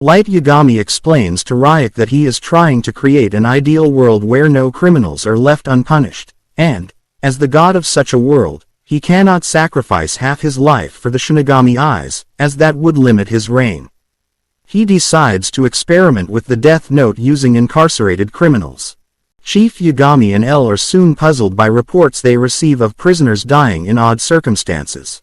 Light Yagami explains to Ryuk that he is trying to create an ideal world where no criminals are left unpunished, and, as the god of such a world, he cannot sacrifice half his life for the Shinigami eyes, as that would limit his reign. He decides to experiment with the Deathnote using incarcerated criminals. Chief Yagami and L are soon puzzled by reports they receive of prisoners dying in odd circumstances.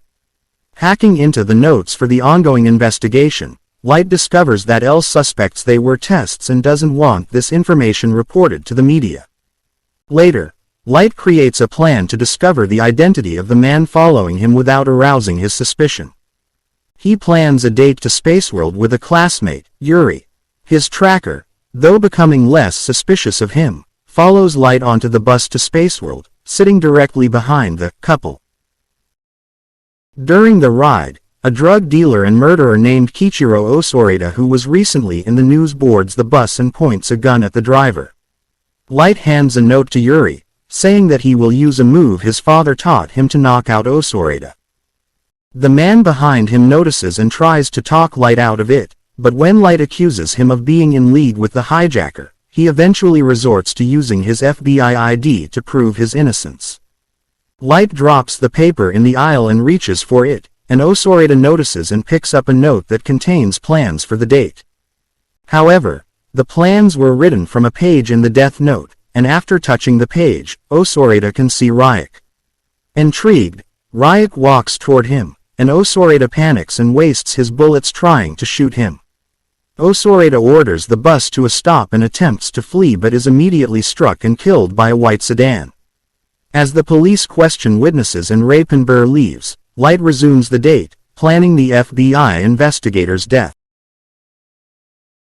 Hacking into the notes for the ongoing investigation, Light discovers that L suspects they were tests and doesn't want this information reported to the media. Later, Light creates a plan to discover the identity of the man following him without arousing his suspicion. He plans a date to Spaceworld with a classmate, Yuri. His tracker, though becoming less suspicious of him, follows Light onto the bus to Spaceworld, sitting directly behind the couple. During the ride, a drug dealer and murderer named Kichiro Osoreda, who was recently in the news, boards the bus and points a gun at the driver. Light hands a note to Yuri, saying that he will use a move his father taught him to knock out Osoreda. The man behind him notices and tries to talk Light out of it, but when Light accuses him of being in league with the hijacker, he eventually resorts to using his FBI ID to prove his innocence. Light drops the paper in the aisle and reaches for it, and Osoreda notices and picks up a note that contains plans for the date. However, the plans were written from a page in the Deathnote, and after touching the page, Osoreda can see Ryuk. Intrigued, Ryuk walks toward him, and Osoreda panics and wastes his bullets trying to shoot him. Osoreda orders the bus to a stop and attempts to flee but is immediately struck and killed by a white sedan. As the police question witnesses and Rapenbur leaves, Light resumes the date, planning the FBI investigator's death.